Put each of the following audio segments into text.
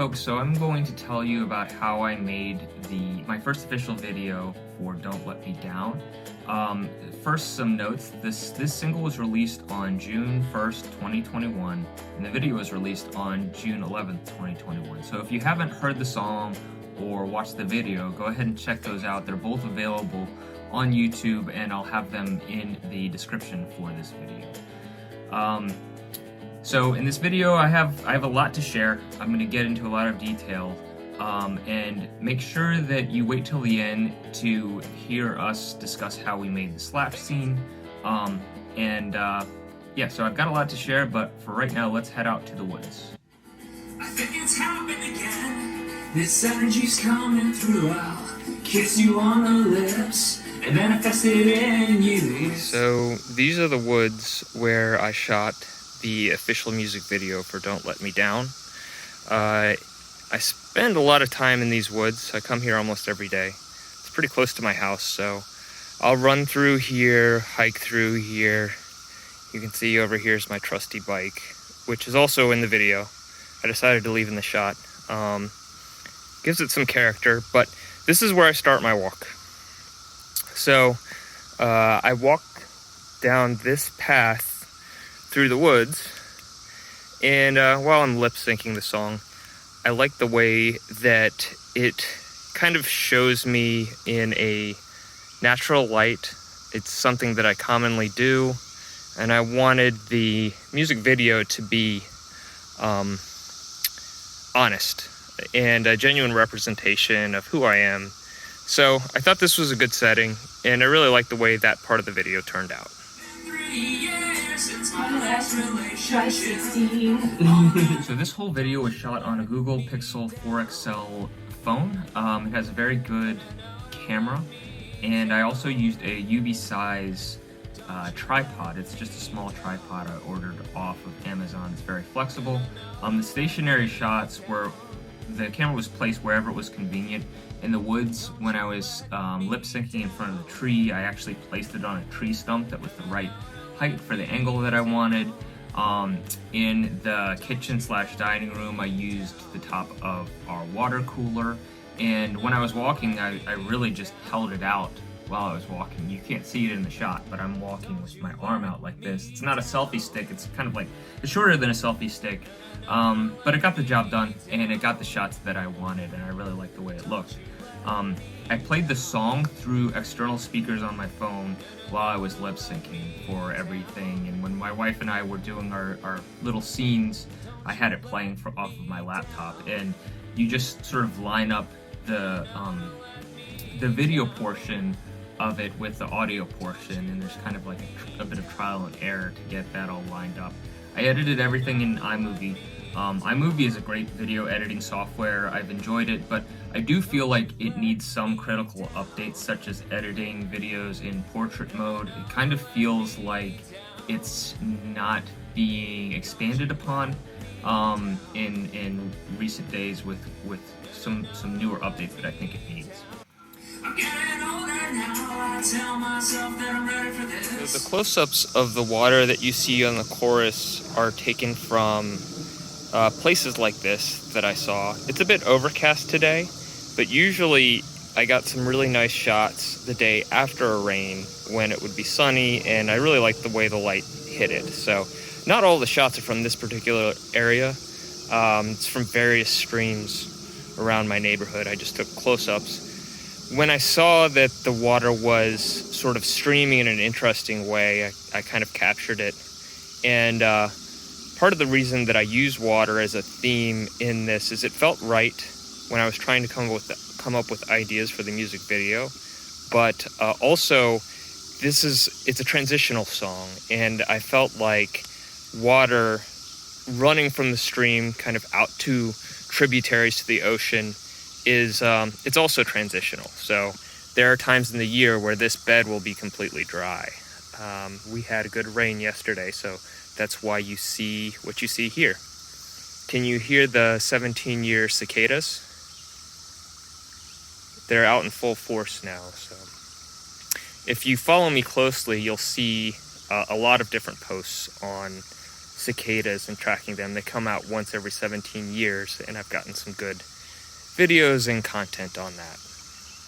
Folks, so I'm going to tell you about how I made my first official video for Don't Let Me Down. First, some notes. This single was released on June 1st, 2021, and the video was released on June 11th, 2021. So if you haven't heard the song or watched the video, go ahead and check those out. They're both available on YouTube, and I'll have them in the description for this video. So in this video, I have a lot to share. I'm going to get into a lot of detail, and make sure that you wait till the end to hear us discuss how we made the slap scene. Yeah, so I've got a lot to share, but for right now, let's head out to the woods. I think it's happened again. This energy's coming through. I'll kiss you on the lips and manifest it in you. So these are the woods where I shot the official music video for Don't Let Me Down. I spend a lot of time in these woods. I come here almost every day. It's pretty close to my house, so I'll run through here, hike through here. You can see over here is my trusty bike, which is also in the video. I decided to leave in the shot. Gives it some character, but this is where I start my walk. So I walk down this path through the woods, and while I'm lip syncing the song, I like the way that it kind of shows me in a natural light. It's something that I commonly do, and I wanted the music video to be honest and a genuine representation of who I am. So I thought this was a good setting, and I really like the way that part of the video turned out. So this whole video was shot on a Google Pixel 4 XL phone. It has a very good camera, and I also used a UV size tripod. It's just a small tripod I ordered off of Amazon. It's very flexible. The stationary shots where the camera was placed wherever it was convenient. In the woods, when I was lip syncing in front of the tree, I actually placed it on a tree stump that was the right height for the angle that I wanted. In the kitchen/dining room, I used the top of our water cooler, and when I was walking, I really just held it out while I was walking. You can't see it in the shot, but I'm walking with my arm out like this. It's not a selfie stick, it's kind of like, it's shorter than a selfie stick, but it got the job done, and it got the shots that I wanted, and I really like the way it looks. I played the song through external speakers on my phone while I was lip syncing for everything, and when my wife and I were doing our little scenes, I had it playing off of my laptop, and you just sort of line up the video portion of it with the audio portion, and there's kind of like a bit of trial and error to get that all lined up. I edited everything in iMovie. iMovie is a great video editing software. I've enjoyed it, but I do feel like it needs some critical updates, such as editing videos in portrait mode. It kind of feels like it's not being expanded upon in recent days with some newer updates that I think it needs. I'm getting older now, I tell myself that I'm ready for this. So the close-ups of the water that you see on the chorus are taken from places like this that I saw. It's a bit overcast today, but usually I got some really nice shots the day after a rain when it would be sunny, and I really like the way the light hit it. So not all the shots are from this particular area. It's from various streams around my neighborhood. I just took close-ups. When I saw that the water was sort of streaming in an interesting way, I kind of captured it. And part of the reason that I use water as a theme in this is it felt right when I was trying to come up with ideas for the music video. But also, it's a transitional song, and I felt like water running from the stream kind of out to tributaries to the ocean is it's also transitional. So there are times in the year where this bed will be completely dry. We had a good rain yesterday, so that's why you see what you see here. Can you hear the 17-year cicadas? They're out in full force now. So if you follow me closely, you'll see a lot of different posts on cicadas and tracking them. They come out once every 17 years, and I've gotten some good videos and content on that.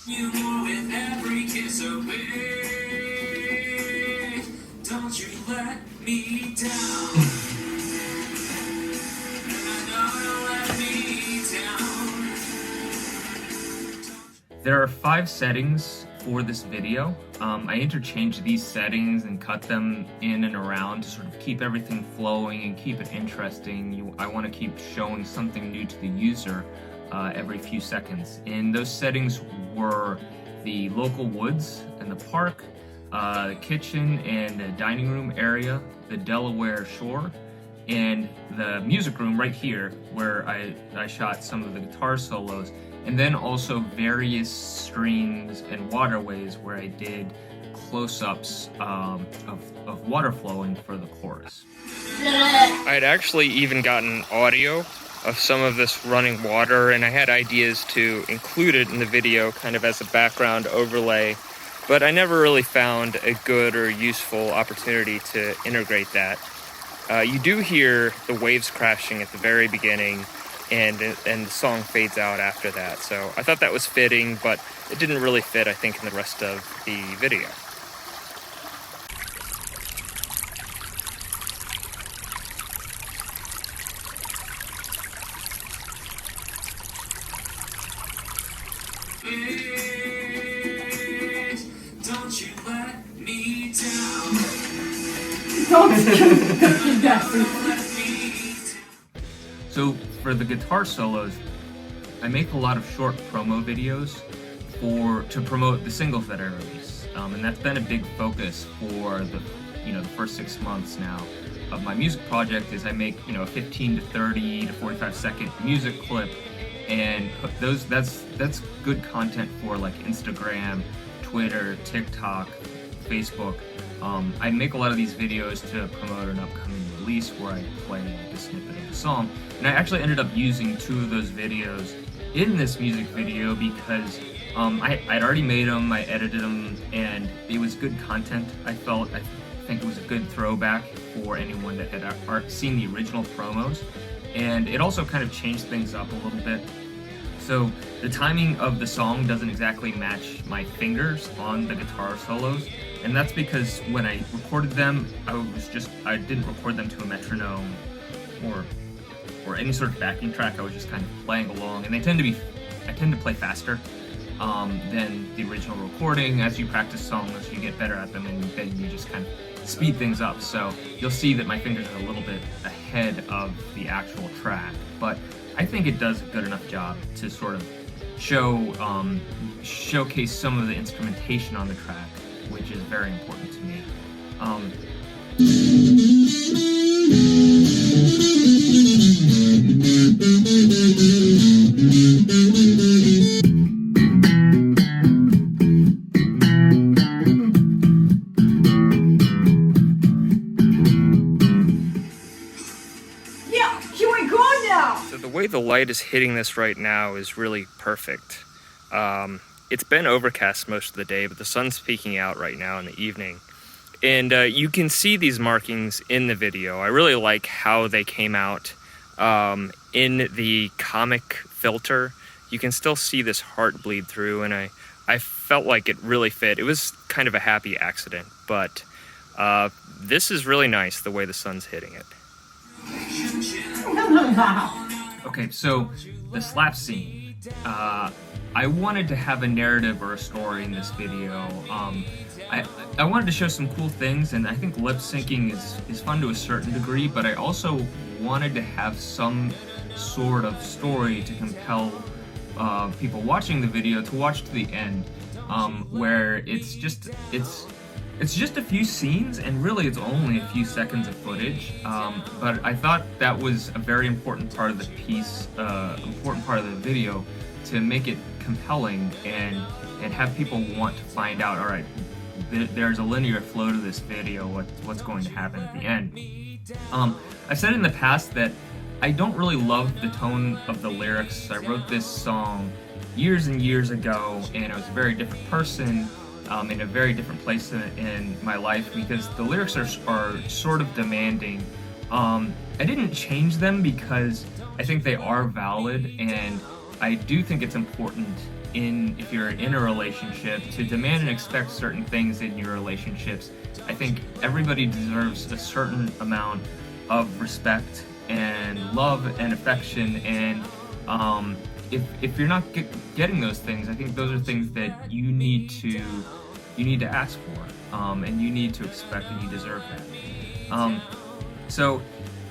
You more with every kiss away. Don't you let me down. And I know you'll let me down. There are 5 settings for this video. I interchange these settings and cut them in and around to sort of keep everything flowing and keep it interesting. I want to keep showing something new to the user every few seconds. And those settings were the local woods and the park, the kitchen and the dining room area, the Delaware shore, and the music room right here where I shot some of the guitar solos, and then also various streams and waterways where I did close-ups of water flowing for the chorus. I'd actually even gotten audio of some of this running water, and I had ideas to include it in the video kind of as a background overlay, but I never really found a good or useful opportunity to integrate that. You do hear the waves crashing at the very beginning, and the song fades out after that, so I thought that was fitting, but it didn't really fit, I think, in the rest of the video. Don't you let me down. So for the guitar solos, I make a lot of short promo videos to promote the singles that I release, and that's been a big focus for the first 6 months now of my music project. Is I make a 15 to 30 to 45 second music clip, and put that's good content for like Instagram, Twitter, TikTok, Facebook. I make a lot of these videos to promote an upcoming release where I play like a snippet of the song, and I actually ended up using 2 of those videos in this music video because I'd already made them, I edited them, and it was good content. I think it was a good throwback for anyone that had seen the original promos, and it also kind of changed things up a little bit. So the timing of the song doesn't exactly match my fingers on the guitar solos, and that's because when I recorded them, I didn't record them to a metronome or any sort of backing track. I was just kind of playing along, and I tend to play faster than the original recording. As you practice songs, you get better at them, and then you just kind of speed things up. So you'll see that my fingers are a little bit ahead of the actual track, but I think it does a good enough job to sort of showcase some of the instrumentation on the track, which is very important to me. So the way the light is hitting this right now is really perfect. It's been overcast most of the day, but the sun's peeking out right now in the evening. And you can see these markings in the video. I really like how they came out in the comic filter. You can still see this heart bleed through, and I felt like it really fit. It was kind of a happy accident, but this is really nice the way the sun's hitting it. Okay, so the slap scene. I wanted to have a narrative or a story in this video. I wanted to show some cool things, and I think lip syncing is fun to a certain degree, but I also wanted to have some sort of story to compel people watching the video to watch to the end, where it's just a few scenes, and really it's only a few seconds of footage, but I thought that was a very important part of the piece, important part of the video, to make it compelling and have people want to find out, all right, there's a linear flow to this video, what's going to happen at the end. I've said in the past that I don't really love the tone of the lyrics. I wrote this song years and years ago, and I was a very different person, in a very different place in my life, because the lyrics are sort of demanding, I didn't change them because I think they are valid, and I do think it's important if you're in a relationship to demand and expect certain things in your relationships. I think everybody deserves a certain amount of respect and love and affection, and if you're not getting those things, I think those are things that you need to ask for, and you need to expect, and you deserve that. So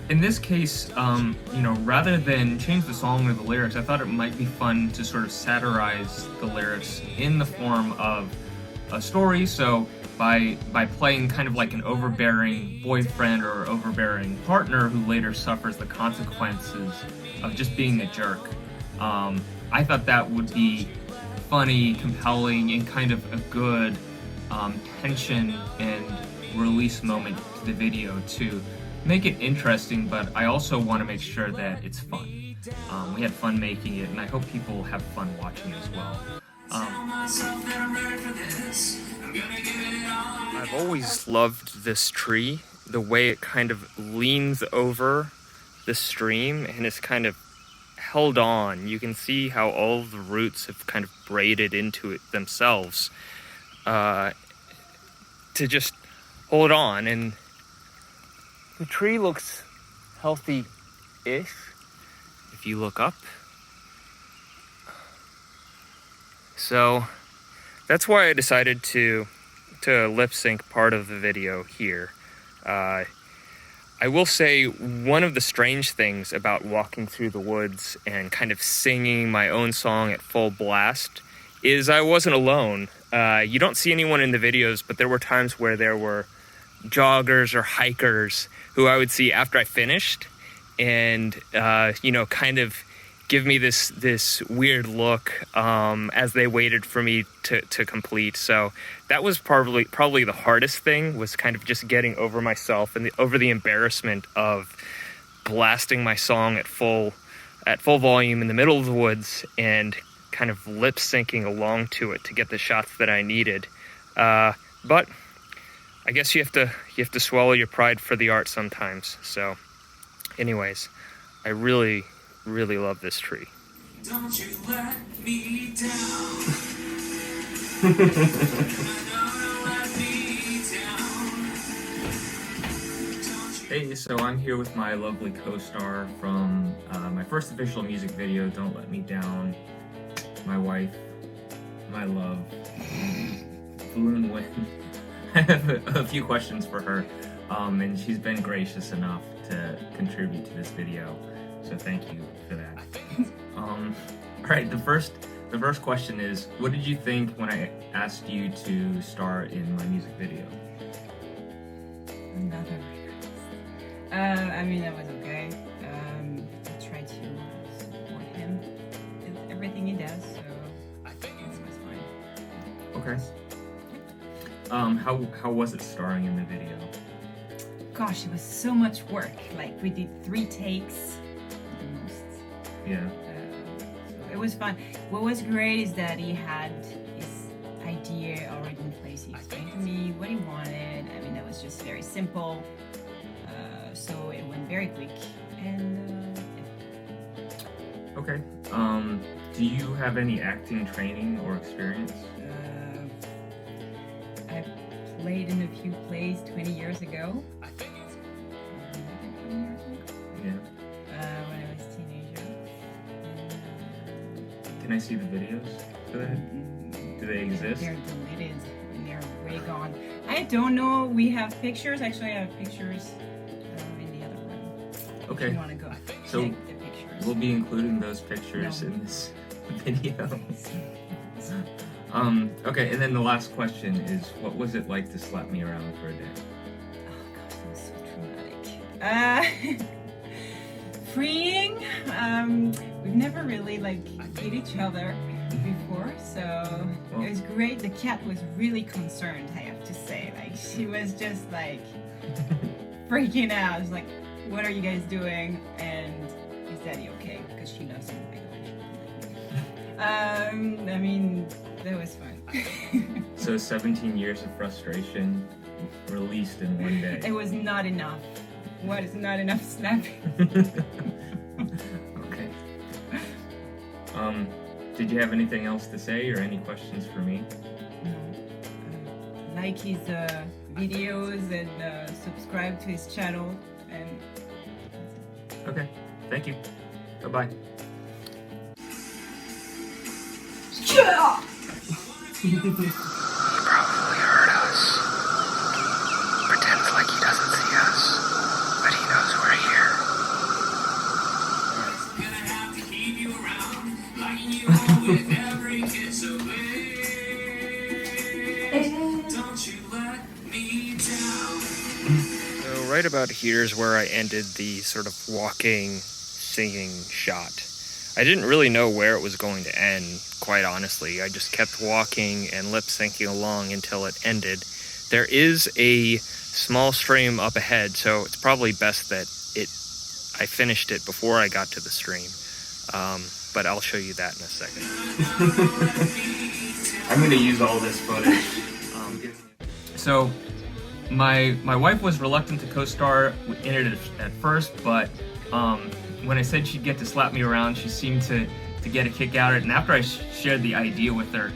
in this case, rather than change the song or the lyrics, I thought it might be fun to sort of satirize the lyrics in the form of a story. So by playing kind of like an overbearing boyfriend or overbearing partner who later suffers the consequences of just being a jerk. I thought that would be funny, compelling, and kind of a good tension and release moment to the video to make it interesting, but I also want to make sure that it's fun. We had fun making it, and I hope people have fun watching it as well. I've always loved this tree, the way it kind of leans over the stream and is kind of held on. You can see how all the roots have kind of braided into it themselves to just hold on, and the tree looks healthy-ish if you look up. So that's why I decided to lip sync part of the video here. I will say one of the strange things about walking through the woods and kind of singing my own song at full blast is I wasn't alone. You don't see anyone in the videos, but there were times where there were joggers or hikers who I would see after I finished and, kind of give me this weird look as they waited for me to complete. So that was probably the hardest thing, was kind of just getting over myself and over the embarrassment of blasting my song at full volume in the middle of the woods and kind of lip syncing along to it to get the shots that I needed. But I guess you have to swallow your pride for the art sometimes. So anyways, I really love this tree. Don't you let me down. Hey, so I'm here with my lovely co-star from my first official music video, Don't Let Me Down, my wife, my love, Balloon Wind. I have a few questions for her, and she's been gracious enough to contribute to this video, so thank you for that. Alright, the first question is, what did you think when I asked you to star in my music video? Not very nice. I mean, that was okay. I tried to support him in everything he does, so I think it was fine. Okay. How was it starring in the video? Gosh, it was so much work. Like, we did 3 takes the most. Yeah. So it was fun. What was great is that he had his idea already in place. He explained to me what he wanted. I mean, that was just very simple. So it went very quick. And yeah. Okay. Do you have any acting training or experience? I played in a few plays 20 years ago. Yeah. When I was a teenager. Can I see the videos for that? Do they exist? They're deleted. They're way gone. I don't know. We have pictures. Actually, I have pictures in the other room. Okay. If you want to go So check the pictures. we'll be including those pictures No. in this video. Okay, and then the last question is, what was it like to slap me around for a day? Oh gosh, that was so traumatic. Freeing. We've never really hit each other before, so it was great. The cat was really concerned, I have to say. Like, she was just freaking out. It's like, what are you guys doing? And is Daddy okay? Because she loves him. I mean, that was fun. So 17 years of frustration released in one day. It was not enough. what is not enough snapping. Okay. Did you have anything else to say or any questions for me? No. Like his videos and subscribe to his channel. And Okay. Thank you. Bye-bye. He probably heard us. Pretends like he doesn't see us, but he knows we're here. Gonna have to keep you around, lighting you up with every kiss away. Don't you let me down. So right about here is where I ended the sort of walking, singing shot. I didn't really know where it was going to end, quite honestly. I just kept walking and lip syncing along until it ended. There is a small stream up ahead, so it's probably best that I finished it before I got to the stream. But I'll show you that in a second. I'm going to use all this footage. So, my wife was reluctant to co-star in it at first, but when I said she'd get to slap me around, she seemed to get a kick out of it. And after I shared the idea with her,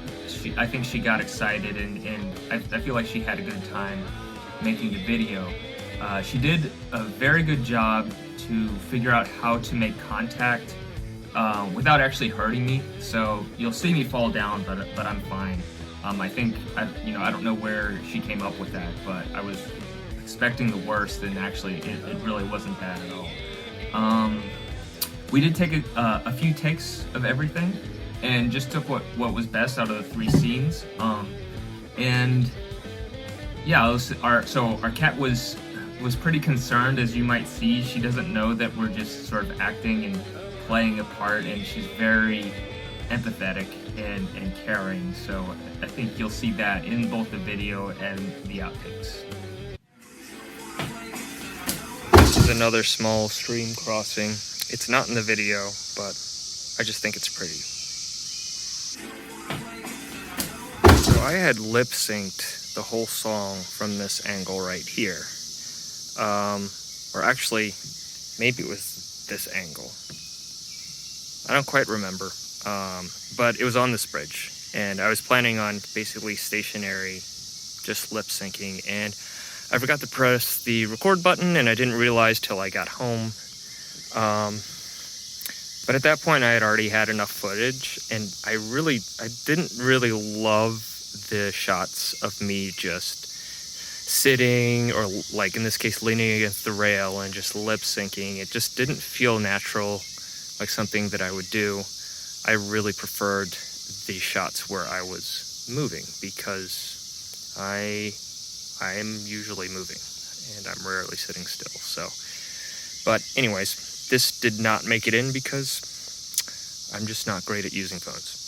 I think she got excited, and I feel like she had a good time making the video. She did a very good job to figure out how to make contact without actually hurting me. So you'll see me fall down, but I'm fine. I think I don't know where she came up with that, but I was expecting the worst, and actually it really wasn't bad at all. We did take a few takes of everything, and just took what was best out of the 3 scenes. And yeah, our cat was pretty concerned, as you might see. She doesn't know that we're just sort of acting and playing a part, and she's very empathetic and caring. So I think you'll see that in both the video and the outtakes. This is another small stream crossing. It's not in the video, but I just think it's pretty. So I had lip synced the whole song from this angle right here. Or actually, maybe it was this angle. I don't quite remember. But it was on this bridge, and I was planning on basically stationary, just lip syncing, and I forgot to press the record button, and I didn't realize till I got home. But at that point I had already had enough footage, and I didn't really love the shots of me just sitting, or like in this case leaning against the rail and just lip syncing. It just didn't feel natural, like something that I would do. I really preferred the shots where I was moving, because I am usually moving and I'm rarely sitting still. So, but anyways, this did not make it in because I'm just not great at using phones.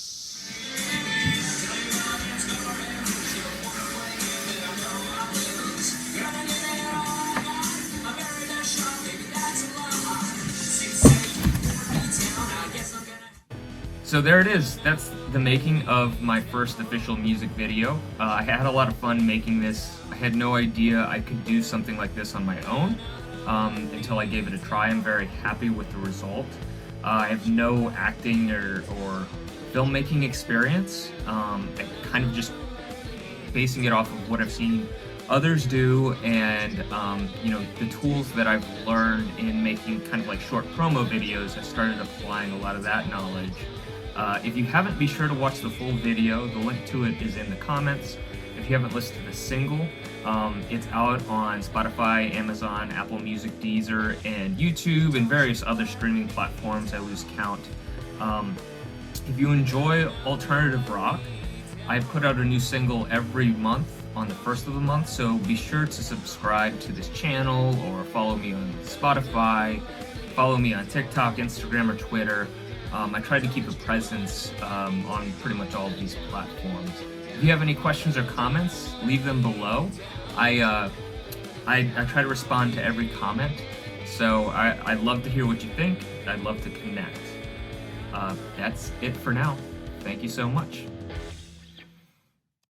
So there it is. That's the making of my first official music video. I had a lot of fun making this. I had no idea I could do something like this on my own until I gave it a try. I'm very happy with the result. I have no acting or filmmaking experience. I'm kind of just basing it off of what I've seen others do, and the tools that I've learned in making kind of like short promo videos. I started applying a lot of that knowledge. If you haven't, be sure to watch the full video. The link to it is in the comments. If you haven't listened to the single, it's out on Spotify, Amazon, Apple Music, Deezer, and YouTube, and various other streaming platforms. I lose count. If you enjoy alternative rock, I put out a new single every month on the first of the month, so be sure to subscribe to this channel or follow me on Spotify, follow me on TikTok, Instagram, or Twitter. I try to keep a presence on pretty much all of these platforms. If you have any questions or comments, leave them below. I try to respond to every comment, so I'd love to hear what you think. I'd love to connect. That's it for now. Thank you so much.